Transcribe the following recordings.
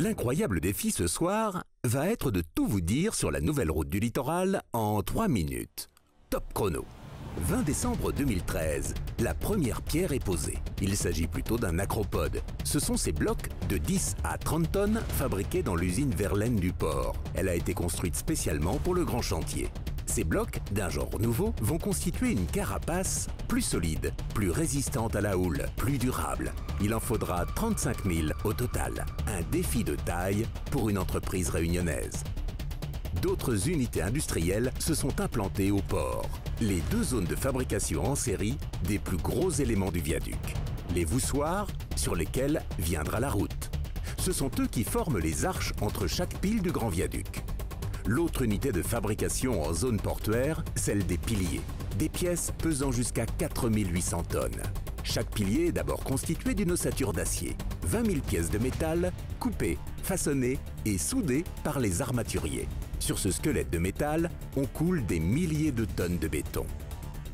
L'incroyable défi ce soir va être de tout vous dire sur la nouvelle route du littoral en 3 minutes. Top chrono. 20 décembre 2013, la première pierre est posée. Il s'agit plutôt d'un acropode. Ce sont ces blocs de 10 à 30 tonnes fabriqués dans l'usine Verlaine du port. Elle a été construite spécialement pour le grand chantier. Ces blocs, d'un genre nouveau, vont constituer une carapace plus solide, plus résistante à la houle, plus durable. Il en faudra 35 000 au total. Un défi de taille pour une entreprise réunionnaise. D'autres unités industrielles se sont implantées au port. Les 2 zones de fabrication en série des plus gros éléments du viaduc. Les voussoirs sur lesquels viendra la route. Ce sont eux qui forment les arches entre chaque pile du grand viaduc. L'autre unité de fabrication en zone portuaire, celle des piliers. Des pièces pesant jusqu'à 4800 tonnes. Chaque pilier est d'abord constitué d'une ossature d'acier. 20 000 pièces de métal, coupées, façonnées et soudées par les armaturiers. Sur ce squelette de métal, on coule des milliers de tonnes de béton.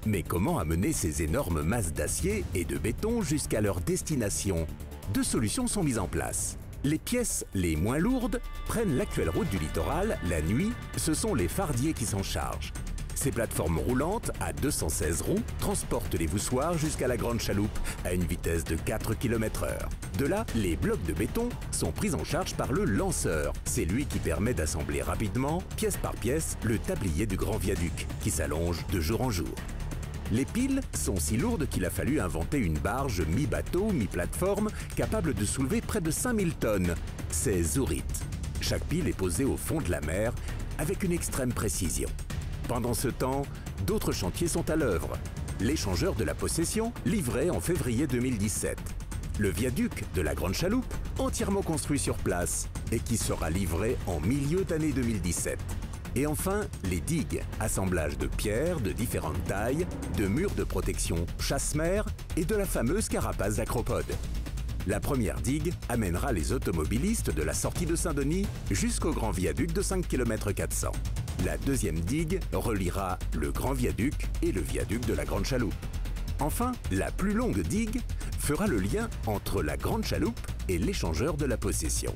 Mais comment amener ces énormes masses d'acier et de béton jusqu'à leur destination? 2 solutions sont mises en place. Les pièces les moins lourdes prennent l'actuelle route du littoral. La nuit, ce sont les fardiers qui s'en chargent. Ces plateformes roulantes à 216 roues transportent les voussoirs jusqu'à la grande chaloupe à une vitesse de 4 km/h. De là, les blocs de béton sont pris en charge par le lanceur. C'est lui qui permet d'assembler rapidement, pièce par pièce, le tablier du grand viaduc qui s'allonge de jour en jour. Les piles sont si lourdes qu'il a fallu inventer une barge mi-bateau, mi-plateforme, capable de soulever près de 5000 tonnes. C'est Zourite. Chaque pile est posée au fond de la mer avec une extrême précision. Pendant ce temps, d'autres chantiers sont à l'œuvre. L'échangeur de la possession, livré en février 2017. Le viaduc de la Grande Chaloupe, entièrement construit sur place et qui sera livré en milieu d'année 2017. Et enfin, les digues, assemblage de pierres de différentes tailles, de murs de protection chasse-mer et de la fameuse carapace d'acropode. La première digue amènera les automobilistes de la sortie de Saint-Denis jusqu'au grand viaduc de 5 km 400. La deuxième digue reliera le grand viaduc et le viaduc de la Grande Chaloupe. Enfin, la plus longue digue fera le lien entre la Grande Chaloupe et l'échangeur de la possession.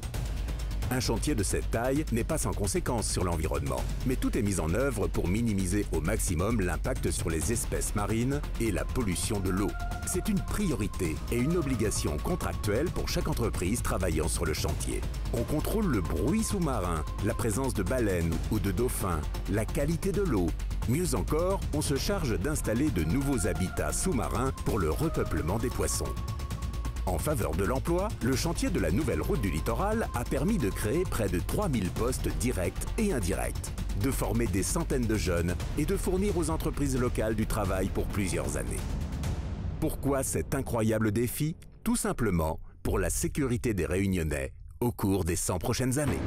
Un chantier de cette taille n'est pas sans conséquences sur l'environnement, mais tout est mis en œuvre pour minimiser au maximum l'impact sur les espèces marines et la pollution de l'eau. C'est une priorité et une obligation contractuelle pour chaque entreprise travaillant sur le chantier. On contrôle le bruit sous-marin, la présence de baleines ou de dauphins, la qualité de l'eau. Mieux encore, on se charge d'installer de nouveaux habitats sous-marins pour le repeuplement des poissons. En faveur de l'emploi, le chantier de la nouvelle route du littoral a permis de créer près de 3000 postes directs et indirects, de former des centaines de jeunes et de fournir aux entreprises locales du travail pour plusieurs années. Pourquoi cet incroyable défi? Tout simplement pour la sécurité des Réunionnais au cours des 100 prochaines années.